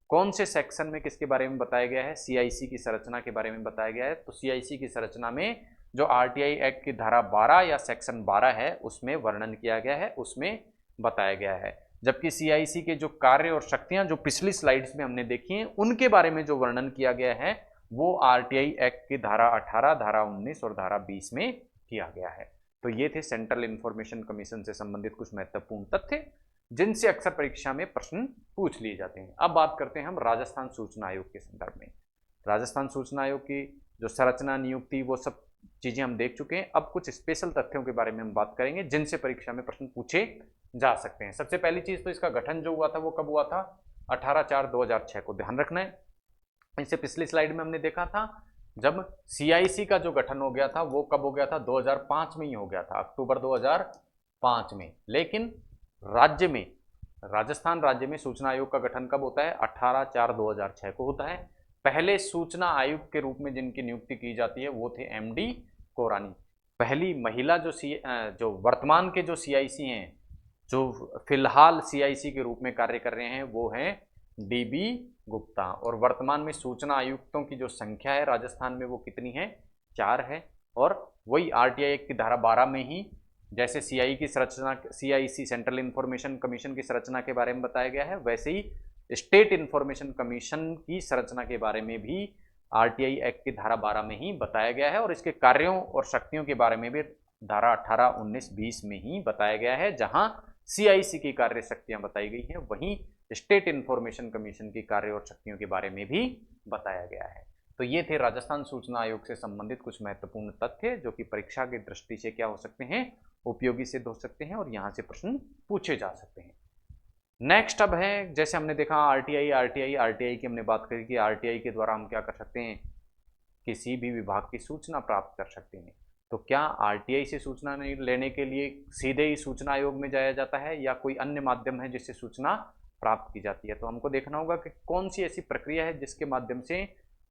कौन से सेक्शन में किसके बारे में बताया गया है? सीआईसी की संरचना के बारे में बताया गया है। तो सीआईसी की संरचना में जो आरटीआई एक्ट की धारा 12 या सेक्शन 12 है उसमें वर्णन किया गया है, उसमें बताया गया है। जबकि सीआईसी के जो कार्य और शक्तियां जो पिछली स्लाइड्स में हमने देखी हैं उनके बारे में जो वर्णन किया गया है वो आरटीआई एक्ट की धारा 18, धारा 19 और धारा 20 में किया गया है। तो ये थे सेंट्रल इंफॉर्मेशन कमीशन से संबंधित कुछ महत्वपूर्ण तथ्य जिनसे अक्सर परीक्षा में प्रश्न पूछ लिए जाते हैं। अब बात करते हैं हम राजस्थान सूचना आयोग के संदर्भ में। राजस्थान सूचना आयोग की जो संरचना, नियुक्ति, वो सब चीजें हम देख चुके हैं। अब कुछ स्पेशल तथ्यों के बारे में हम बात करेंगे जिनसे परीक्षा में प्रश्न पूछे जा सकते हैं। सबसे पहली चीज तो इसका गठन जो हुआ था वो कब हुआ था? 18/4/2006 को, ध्यान रखना है। इससे पिछली स्लाइड में हमने देखा था जब सीआईसी का जो गठन हो गया था वो कब हो गया था? 2005 में ही हो गया था, अक्टूबर 2005 में। लेकिन राज्य में, राजस्थान राज्य में सूचना आयोग का गठन कब होता है? 18/4/2006 को होता है। पहले सूचना आयुक्त के रूप में जिनकी नियुक्ति की जाती है वो थे एमडी कोरानी। पहली महिला जो वर्तमान के जो सीआईसी हैं, जो फिलहाल सीआईसी के रूप में कार्य कर रहे हैं, वो हैं डीबी गुप्ता। और वर्तमान में सूचना आयुक्तों की जो संख्या है राजस्थान में वो कितनी है? 4 है। और वही आरटीआई एक्ट की धारा 12 में ही जैसे सीआई की संरचना, सीआईसी सेंट्रल इंफॉर्मेशन कमीशन की संरचना के बारे में बताया गया है, वैसे ही स्टेट इंफॉर्मेशन कमीशन की संरचना के बारे में भी आरटीआई एक्ट की धारा 12 में ही बताया गया है और इसके कार्यों और शक्तियों के बारे में भी धारा 18, 19, 20 में ही बताया गया है। जहां सीआईसी की कार्य शक्तियां बताई गई हैं, वहीं स्टेट इंफॉर्मेशन कमीशन की कार्य और शक्तियों के बारे में भी बताया गया है। तो ये थे राजस्थान सूचना आयोग से संबंधित कुछ महत्वपूर्ण तथ्य जो कि परीक्षा की दृष्टि से क्या हो सकते हैं? उपयोगी सिद्ध हो सकते हैं और यहां से प्रश्न पूछे जा सकते हैं। नेक्स्ट अब है, जैसे हमने देखा आरटीआई की हमने बात करी कि आरटीआई के द्वारा हम क्या कर सकते हैं? किसी भी विभाग की सूचना प्राप्त कर सकते हैं। तो क्या आरटीआई से सूचना नहीं लेने के लिए सीधे ही सूचना आयोग में जाया जाता है या कोई अन्य माध्यम है जिससे सूचना प्राप्त की जाती है? तो हमको देखना होगा कि कौन सी ऐसी प्रक्रिया है जिसके माध्यम से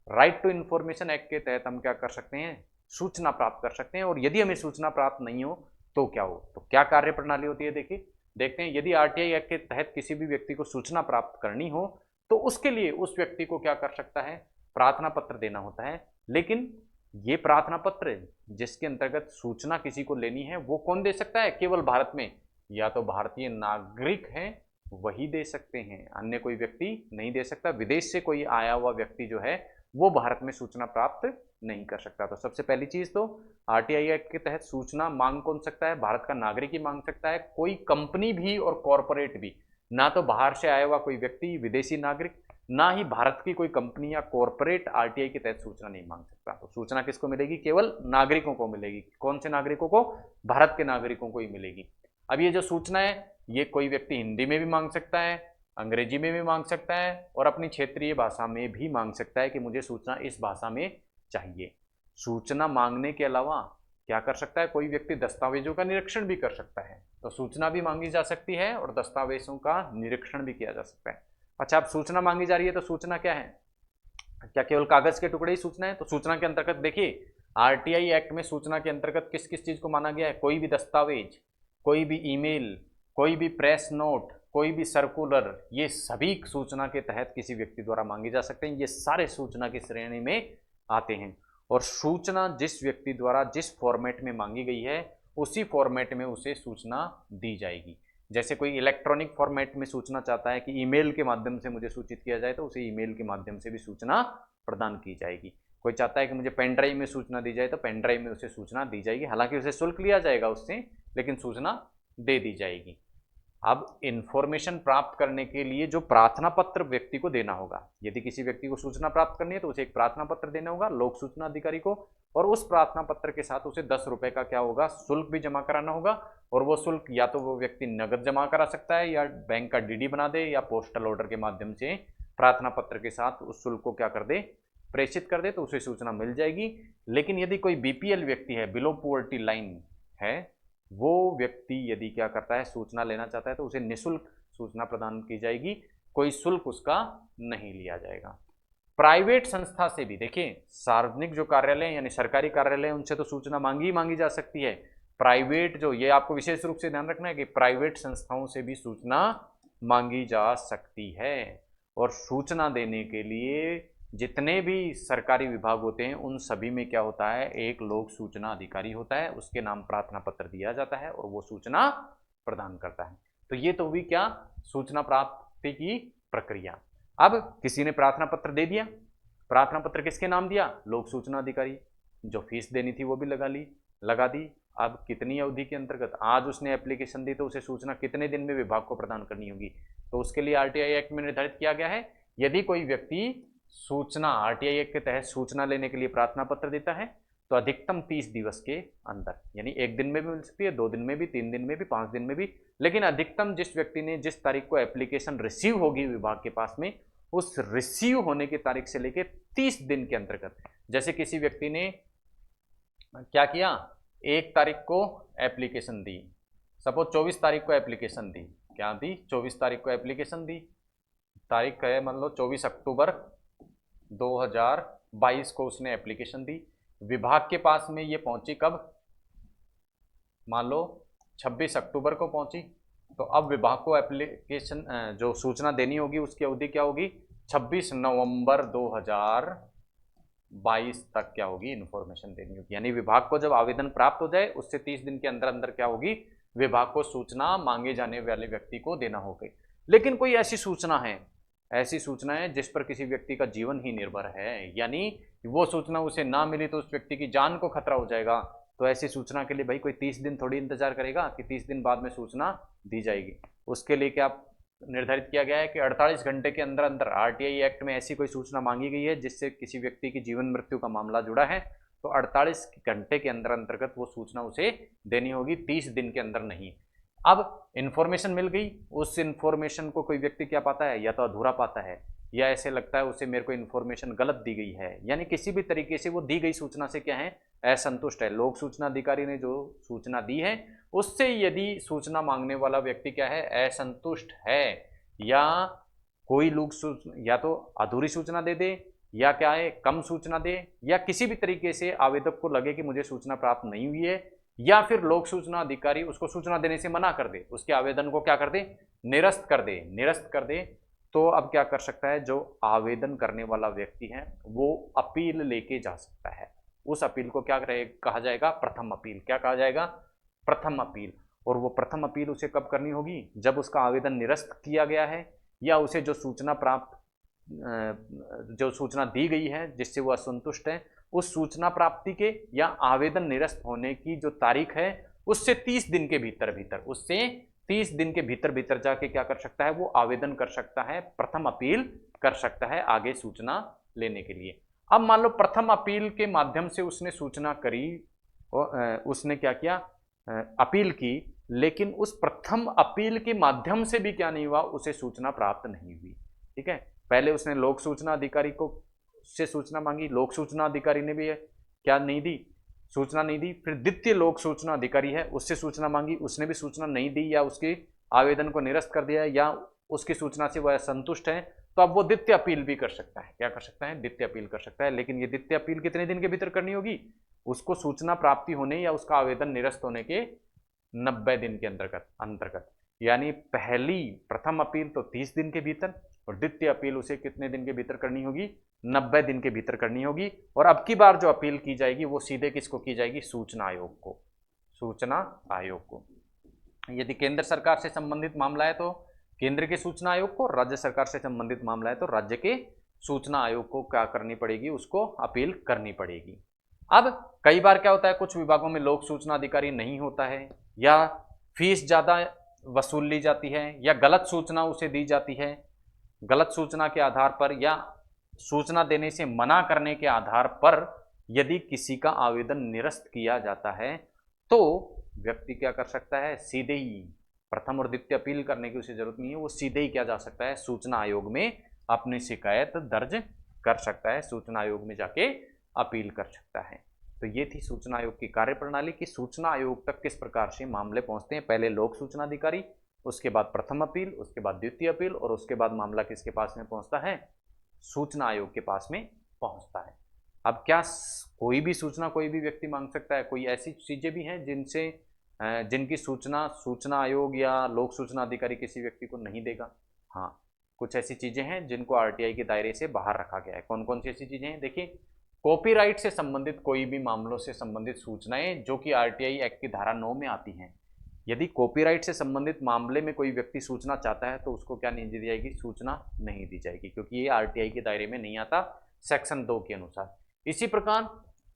राइट टू इंफॉर्मेशन एक्ट के तहत हम क्या कर सकते हैं? सूचना प्राप्त कर सकते हैं। और यदि हमें सूचना प्राप्त नहीं हो तो क्या हो? तो क्या कार्य प्रणाली होती है? देखिए, देखते हैं। यदि आरटीआई एक्ट के तहत किसी भी व्यक्ति को सूचना प्राप्त करनी हो तो उसके लिए उस व्यक्ति को क्या कर सकता है? प्रार्थना पत्र देना होता है। लेकिन ये प्रार्थना पत्र जिसके अंतर्गत सूचना किसी को लेनी है वो कौन दे सकता है? केवल भारत में या तो भारतीय नागरिक हैं वही दे सकते हैं, अन्य कोई व्यक्ति नहीं दे सकता। विदेश से कोई आया हुआ व्यक्ति जो है वो भारत में सूचना प्राप्त नहीं कर सकता। तो सबसे पहली चीज तो आरटीआई एक्ट के तहत सूचना मांग कौन सकता है? भारत का नागरिक ही मांग सकता है। कोई कंपनी भी और कॉरपोरेट भी, ना तो बाहर से आया हुआ कोई व्यक्ति विदेशी नागरिक, ना ही भारत की कोई कंपनी या कॉरपोरेट आरटीआई के तहत सूचना नहीं मांग सकता। तो सूचना किसको मिलेगी? केवल नागरिकों को मिलेगी। कौन से नागरिकों को? भारत के नागरिकों को ही मिलेगी। अब ये जो सूचना है ये कोई व्यक्ति हिंदी में भी मांग सकता है, अंग्रेजी में भी मांग सकता है और अपनी क्षेत्रीय भाषा में भी मांग सकता है कि मुझे सूचना इस भाषा में चाहिए। सूचना मांगने के अलावा क्या कर सकता है, कोई व्यक्ति दस्तावेजों का निरीक्षण भी कर सकता है। तो सूचना भी मांगी जा सकती है और दस्तावेजों का निरीक्षण भी किया जा सकता है। अच्छा, अब सूचना मांगी जा रही है तो सूचना क्या है, क्या केवल कागज के टुकड़े ही सूचना है? तो सूचना के अंतर्गत देखिए, आरटीआई एक्ट में सूचना के अंतर्गत किस किस चीज को माना गया है, कोई भी दस्तावेज, कोई भी ईमेल, कोई भी प्रेस नोट, कोई भी सर्कुलर, ये सभी सूचना के तहत किसी व्यक्ति द्वारा मांगे जा सकते हैं। ये सारे सूचना की श्रेणी में आते हैं। और सूचना जिस व्यक्ति द्वारा जिस फॉर्मेट में मांगी गई है उसी फॉर्मेट में उसे सूचना दी जाएगी। जैसे कोई इलेक्ट्रॉनिक फॉर्मेट में सूचना चाहता है कि ईमेल के माध्यम से मुझे सूचित किया जाए, तो उसे ईमेल के माध्यम से भी सूचना प्रदान की जाएगी। कोई चाहता है कि मुझे पेन ड्राइव में सूचना दी जाए, तो पेन ड्राइव में उसे सूचना दी जाएगी। हालांकि उसे शुल्क लिया जाएगा उससे, लेकिन सूचना दे दी जाएगी। अब इंफॉर्मेशन प्राप्त करने के लिए जो प्रार्थना पत्र व्यक्ति को देना होगा, यदि किसी व्यक्ति को सूचना प्राप्त करनी है तो उसे एक प्रार्थना पत्र देना होगा लोक सूचना अधिकारी को, और उस प्रार्थना पत्र के साथ उसे 10 रुपए का क्या होगा, शुल्क भी जमा कराना होगा। और वो शुल्क या तो वो व्यक्ति नगद जमा करा सकता है, या बैंक का डीडी बना दे, या पोस्टल ऑर्डर के माध्यम से प्रार्थना पत्र के साथ उस शुल्क को क्या कर दे, प्रेषित कर दे, तो उसे सूचना मिल जाएगी। लेकिन यदि कोई बीपीएल व्यक्ति है, बिलो पॉवर्टी लाइन है, वो व्यक्ति यदि क्या करता है, सूचना लेना चाहता है, तो उसे निःशुल्क सूचना प्रदान की जाएगी, कोई शुल्क उसका नहीं लिया जाएगा। प्राइवेट संस्था से भी देखिए, सार्वजनिक जो कार्यालय यानी सरकारी कार्यालय, उनसे तो सूचना मांगी जा सकती है। प्राइवेट जो, ये आपको विशेष रूप से ध्यान रखना है कि प्राइवेट संस्थाओं से भी सूचना मांगी जा सकती है। और सूचना देने के लिए जितने भी सरकारी विभाग होते हैं उन सभी में क्या होता है, एक लोक सूचना अधिकारी होता है, उसके नाम प्रार्थना पत्र दिया जाता है और वो सूचना प्रदान करता है। तो ये तो हुई क्या, सूचना प्राप्ति की प्रक्रिया। अब किसी ने प्रार्थना पत्र दे दिया, प्रार्थना पत्र किसके नाम दिया, लोक सूचना अधिकारी, जो फीस देनी थी वो भी लगा दी। अब कितनी अवधि के अंतर्गत, आज उसने एप्लीकेशन दी तो उसे सूचना कितने दिन में विभाग को प्रदान करनी होगी, तो उसके लिए आरटीआई एक्ट में निर्धारित किया गया है, यदि कोई व्यक्ति सूचना आरटीआई एक्ट के तहत सूचना लेने के लिए प्रार्थना पत्र देता है तो अधिकतम 30 दिवस के अंदर, यानी 1 दिन में भी मिल सकती है, 2 दिन में भी, 3 दिन में भी, 5 दिन में भी, लेकिन अधिकतम जिस व्यक्ति ने जिस तारीख को एप्लीकेशन रिसीव होगी विभाग के पास में, उस रिसीव होने की तारीख से लेकर 30 दिन के अंतर्गत, जैसे किसी व्यक्ति ने क्या किया, 1 तारीख को एप्लीकेशन दी, सपोज 24 तारीख को एप्लीकेशन दी, क्या दी, 24 तारीख को एप्लीकेशन दी, तारीख है मान लो 24 अक्टूबर 2022 को उसने एप्लीकेशन दी, विभाग के पास में ये पहुंची कब, मान लो 26 अक्टूबर को पहुंची, तो अब विभाग को एप्लीकेशन जो सूचना देनी होगी उसकी अवधि क्या होगी, 26 नवंबर 2022 तक क्या होगी, इन्फॉर्मेशन देनी होगी। यानी विभाग को जब आवेदन प्राप्त हो जाए उससे 30 दिन के अंदर अंदर क्या होगी, विभाग को सूचना मांगे जाने वाले व्यक्ति को देना होगी। लेकिन कोई ऐसी सूचना है, ऐसी सूचना है जिस पर किसी व्यक्ति का जीवन ही निर्भर है, यानी वो सूचना उसे ना मिली तो उस व्यक्ति की जान को खतरा हो जाएगा, तो ऐसी सूचना के लिए भाई कोई 30 दिन थोड़ी इंतजार करेगा कि 30 दिन बाद में सूचना दी जाएगी। उसके लिए क्या निर्धारित किया गया है कि 48 घंटे के अंदर अंदर, आरटीआई एक्ट में ऐसी कोई सूचना मांगी गई है जिससे किसी व्यक्ति की जीवन मृत्यु का मामला जुड़ा है, तो 48 घंटे के अंदर अंतर्गत वो सूचना उसे देनी होगी, 30 दिन के अंदर नहीं। अब इंफॉर्मेशन मिल गई, उस इंफॉर्मेशन को कोई व्यक्ति क्या पाता है, या तो अधूरा पाता है, या ऐसे लगता है उसे मेरे को इंफॉर्मेशन गलत दी गई है, यानी किसी भी तरीके से वो दी गई सूचना से क्या है, असंतुष्ट है। लोक सूचना अधिकारी ने जो सूचना दी है उससे यदि सूचना मांगने वाला व्यक्ति क्या है, असंतुष्ट है, या कोई लोक सूचना या तो अधूरी सूचना दे दे, या क्या है, कम सूचना दे, या किसी भी तरीके से आवेदक को लगे कि मुझे सूचना प्राप्त नहीं हुई है, या फिर लोक सूचना अधिकारी उसको सूचना देने से मना कर दे, उसके आवेदन को क्या कर दे, निरस्त कर दे, तो अब क्या कर सकता है, जो आवेदन करने वाला व्यक्ति है वो अपील लेके जा सकता है। उस अपील को क्या कहा जाएगा, प्रथम अपील। क्या कहा जाएगा, प्रथम अपील। और वो प्रथम अपील उसे कब करनी होगी, जब उसका आवेदन निरस्त किया गया है, या उसे जो सूचना दी गई है जिससे वो असंतुष्ट है, उस सूचना प्राप्ति के या आवेदन निरस्त होने की जो तारीख है उससे 30 दिन के भीतर जाके क्या कर सकता है, वो आवेदन कर सकता है, प्रथम अपील कर सकता है आगे सूचना लेने के लिए। अब मान लो प्रथम अपील के माध्यम से उसने सूचना करी, और उसने क्या किया, अपील की, लेकिन उस प्रथम अपील के माध्यम से भी क्या नहीं हुआ, उसे सूचना प्राप्त नहीं हुई। ठीक है, पहले उसने लोक सूचना अधिकारी को से सूचना मांगी, लोक सूचना अधिकारी ने भी क्या नहीं दी, सूचना नहीं दी, फिर द्वितीय लोक सूचना अधिकारी है, उससे सूचना मांगी, उसने भी सूचना नहीं दी या उसके आवेदन को निरस्त कर दिया या उसकी सूचना से वह असंतुष्ट है, तो अब वो द्वितीय अपील भी कर सकता है। क्या कर सकता है? द्वितीय अपील कर सकता है। लेकिन ये द्वितीय अपील कितने दिन के भीतर करनी होगी? उसको सूचना प्राप्ति होने या उसका आवेदन निरस्त होने के 90 दिन के अंतर्गत। यानी प्रथम अपील तो 30 दिन के भीतर और द्वितीय अपील उसे कितने दिन के भीतर करनी होगी? 90 दिन के भीतर करनी होगी। और अब की बार जो अपील की जाएगी वो सीधे किसको की जाएगी? सूचना आयोग को। सूचना आयोग को। यदि केंद्र सरकार से संबंधित मामला है तो केंद्र के सूचना आयोग को, राज्य सरकार से संबंधित मामला है तो राज्य के सूचना आयोग को क्या करनी पड़ेगी? उसको अपील करनी पड़ेगी। अब कई बार क्या होता है, कुछ विभागों में लोक सूचना अधिकारी नहीं होता है या फीस ज़्यादा वसूल ली जाती है या गलत सूचना उसे दी जाती है। गलत सूचना के आधार पर या सूचना देने से मना करने के आधार पर यदि किसी का आवेदन निरस्त किया जाता है तो व्यक्ति क्या कर सकता है? सीधे ही प्रथम और द्वितीय अपील करने की उसे जरूरत नहीं है, वो सीधे ही क्या जा सकता है? सूचना आयोग में अपनी शिकायत दर्ज कर सकता है, सूचना आयोग में जाके अपील कर सकता है। तो ये थी सूचना आयोग की कार्यप्रणाली कि सूचना आयोग तक किस प्रकार से मामले पहुंचते हैं। पहले लोक सूचना अधिकारी, उसके बाद प्रथम अपील, उसके बाद द्वितीय अपील और उसके बाद मामला किसके पास में पहुंचता है? सूचना आयोग के पास में पहुंचता है। अब क्या कोई भी सूचना कोई भी व्यक्ति मांग सकता है? कोई ऐसी चीजें भी हैं जिनकी सूचना आयोग या लोक सूचना अधिकारी किसी व्यक्ति को नहीं देगा? हाँ, कुछ ऐसी चीजें हैं जिनको आरटीआई के दायरे से बाहर रखा गया है। कौन कौन सी ऐसी चीजें हैं? देखिए, कॉपीराइट से संबंधित कोई भी मामलों से संबंधित सूचनाएं जो कि आरटीआई एक्ट की धारा 9 में आती हैं। यदि कॉपीराइट से संबंधित मामले में कोई व्यक्ति सूचना चाहता है तो उसको क्या नहीं दी जाएगी? सूचना नहीं दी जाएगी, क्योंकि ये आरटीआई के दायरे में नहीं आता सेक्शन 2 के अनुसार। इसी प्रकार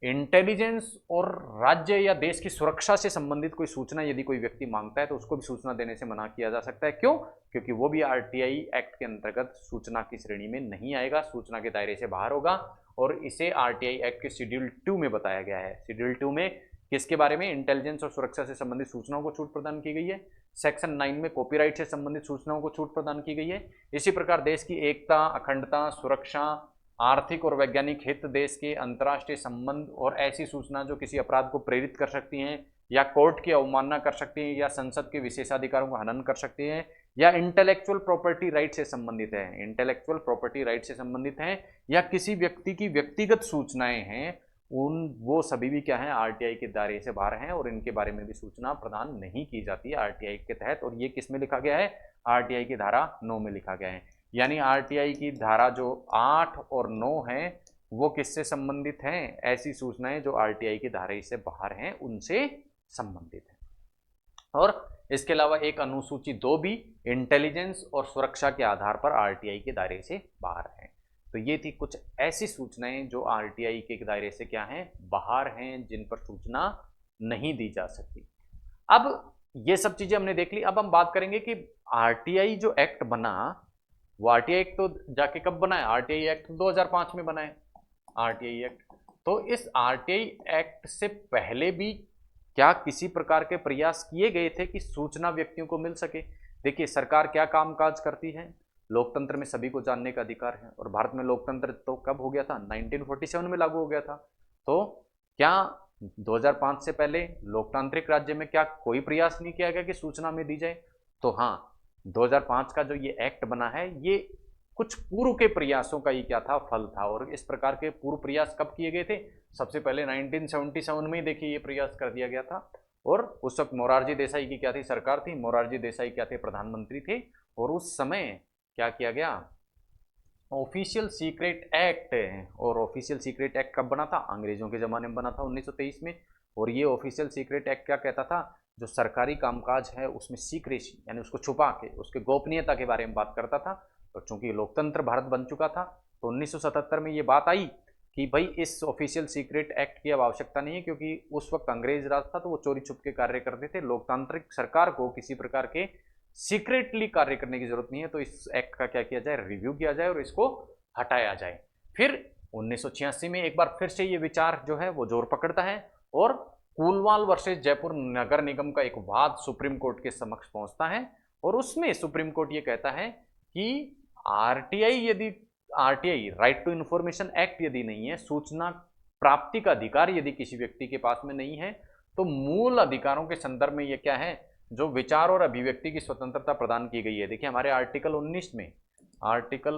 इंटेलिजेंस और राज्य या देश की सुरक्षा से संबंधित कोई सूचना यदि कोई व्यक्ति मांगता है तो उसको भी सूचना देने से मना किया जा सकता है। क्यों? क्योंकि वो भी आरटीआई एक्ट के अंतर्गत सूचना की श्रेणी में नहीं आएगा, सूचना के दायरे से बाहर होगा। और इसे आरटीआई एक्ट के शेड्यूल 2 में बताया गया है। शेड्यूल 2 में किसके बारे में? इंटेलिजेंस और सुरक्षा से संबंधित सूचनाओं को छूट प्रदान की गई है। सेक्शन 9 में कॉपीराइट से संबंधित सूचनाओं को छूट प्रदान की गई है। इसी प्रकार देश की एकता, अखंडता, सुरक्षा, आर्थिक और वैज्ञानिक हित, देश के अंतर्राष्ट्रीय संबंध और ऐसी सूचना जो किसी अपराध को प्रेरित कर सकती हैं या कोर्ट की अवमानना कर सकती हैं या संसद के विशेषाधिकारों का हनन कर सकती हैं या इंटेलेक्चुअल प्रॉपर्टी राइट से संबंधित है, इंटेलेक्चुअल प्रॉपर्टी राइट से संबंधित हैं या किसी व्यक्ति की व्यक्तिगत सूचनाएं हैं, वो सभी भी क्या है? आरटीआई के दायरे से बाहर हैं और इनके बारे में भी सूचना प्रदान नहीं की जाती है आरटीआई के तहत। और ये किस में लिखा गया है? आरटीआई की धारा 9 में लिखा गया है। यानी आरटीआई की धारा जो 8 और 9 है वो किससे संबंधित हैं? ऐसी सूचनाएं जो आरटीआई की धारा से बाहर हैं उनसे संबंधित है। और इसके अलावा एक अनुसूची 2 भी इंटेलिजेंस और सुरक्षा के आधार पर आरटीआई के दायरे से बाहर है। तो ये थी कुछ ऐसी सूचनाएं जो आरटीआई के दायरे से क्या हैं? बाहर हैं, जिन पर सूचना नहीं दी जा सकती। अब ये सब चीजें हमने देख ली। अब हम बात करेंगे कि आरटीआई जो एक्ट बना, वो आरटीआई एक्ट तो जाके कब बना है? आरटीआई एक्ट 2005 में बना है आरटीआई एक्ट। तो इस आरटीआई एक्ट से पहले भी क्या किसी प्रकार के प्रयास किए गए थे कि सूचना व्यक्तियों को मिल सके? देखिए, सरकार क्या कामकाज करती है? लोकतंत्र में सभी को जानने का अधिकार है और भारत में लोकतंत्र तो कब हो गया था? 1947 में लागू हो गया था। तो क्या 2005 से पहले लोकतांत्रिक राज्य में क्या कोई प्रयास नहीं किया गया कि सूचना में दी जाए? तो हाँ, 2005 का जो ये एक्ट बना है ये कुछ पूर्व के प्रयासों का ही क्या था? फल था। और इस प्रकार के पूर्व प्रयास कब किए गए थे? सबसे पहले 1977 में ही देखिए ये प्रयास कर दिया गया था। और उस वक्त मोरारजी देसाई की क्या थी? सरकार थी। मोरारजी देसाई क्या थे? प्रधानमंत्री थे। और उस समय क्या किया गया? Official secret act. और ऑफिशियल सीक्रेट एक्ट कब बना था? अंग्रेजों के ज़माने में बना था 1923 में। और ये ऑफिशियल सीक्रेट एक्ट क्या कहता था? जो सरकारी कामकाज है उसमें सीक्रेसी यानी उसको छुपा के उसके गोपनीयता के बारे में बात करता था। तो चूंकि लोकतंत्र भारत बन चुका था तो 1977 में ये बात आई कि भाई इस ऑफिशियल सीक्रेट एक्ट की अब आवश्यकता नहीं है, क्योंकि उस वक्त अंग्रेज राज था तो वो चोरी छुप के कार्य करते थे। लोकतांत्रिक सरकार को किसी प्रकार के सीक्रेटली कार्य करने की जरूरत नहीं है। तो इस एक्ट का क्या किया जाए? रिव्यू किया जाए और इसको हटाया जाए। फिर 1986 में एक बार फिर से ये विचार जो है वो जोर पकड़ता है और कुलवाल वर्सेस जयपुर नगर निगम का एक वाद सुप्रीम कोर्ट के समक्ष पहुंचता है। और उसमें सुप्रीम कोर्ट ये कहता है कि RTI right to information act यदि नहीं है, सूचना प्राप्ति का अधिकार यदि किसी व्यक्ति के पास में नहीं है तो मूल अधिकारों के संदर्भ में ये क्या है, जो विचार और अभिव्यक्ति की स्वतंत्रता प्रदान की गई है। देखिए हमारे आर्टिकल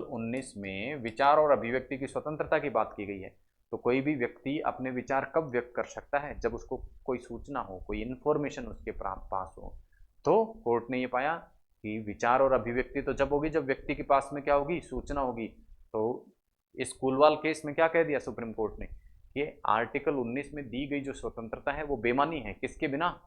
19 में विचार और अभिव्यक्ति की स्वतंत्रता की बात की गई है। तो कोई भी व्यक्ति अपने विचार कब व्यक्त कर सकता है, जब उसको कोई सूचना हो, कोई इन्फॉर्मेशन उसके पास हो। तो कोर्ट ने ये पाया कि विचार और अभिव्यक्ति तो जब होगी जब व्यक्ति के पास में क्या होगी, सूचना होगी। तो इस कुलवाल केस में क्या कह दिया सुप्रीम कोर्ट ने, कि आर्टिकल 19 में दी गई जो स्वतंत्रता है वो बेमानी है, किसके बिना,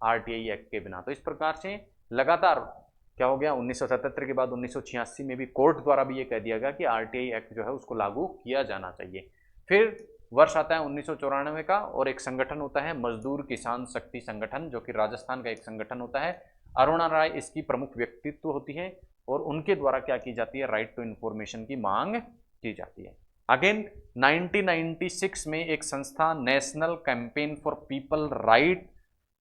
आरटीआई एक्ट के बिना। तो इस प्रकार से लगातार क्या हो गया, 1977 के बाद 1986 में भी कोर्ट द्वारा भी ये कह दिया गया कि आरटीआई एक्ट जो है उसको लागू किया जाना चाहिए। फिर वर्ष आता है 1994 का, और एक संगठन होता है मजदूर किसान शक्ति संगठन, जो कि राजस्थान का एक संगठन होता है। अरुणा राय इसकी प्रमुख व्यक्तित्व होती है, और उनके द्वारा क्या की जाती है, राइट टू इन्फॉर्मेशन की मांग की जाती है। अगेन 1996 में एक संस्था national campaign for people right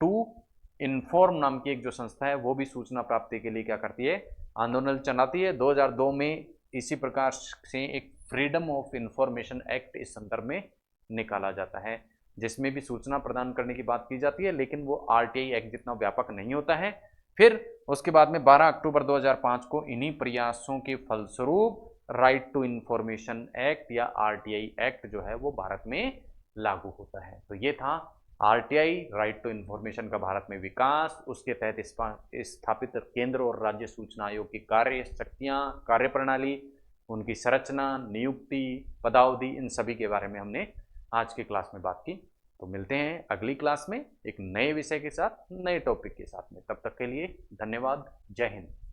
to inform नाम की एक जो संस्था है, वो भी सूचना प्राप्ति के लिए क्या करती है, आंदोलन चलाती है। 2002 में इसी प्रकार से एक फ्रीडम ऑफ इंफॉर्मेशन एक्ट इस संदर्भ में निकाला जाता है, जिसमें भी सूचना प्रदान करने की बात की जाती है, लेकिन वो आरटीआई एक्ट जितना व्यापक नहीं होता है। फिर उसके बाद में 12 अक्टूबर 2005 को इन्हीं प्रयासों के फलस्वरूप राइट टू इंफॉर्मेशन एक्ट या आरटीआई एक्ट जो है वो भारत में लागू होता है। तो ये था आरटीआई, राइट टू इंफॉर्मेशन का भारत में विकास, उसके तहत स्थापित केंद्र और राज्य सूचना आयोग की कार्य शक्तियाँ, कार्यप्रणाली, उनकी संरचना, नियुक्ति, पदावधि, इन सभी के बारे में हमने आज की क्लास में बात की। तो मिलते हैं अगली क्लास में एक नए विषय के साथ, नए टॉपिक के साथ में। तब तक के लिए धन्यवाद। जय हिंद।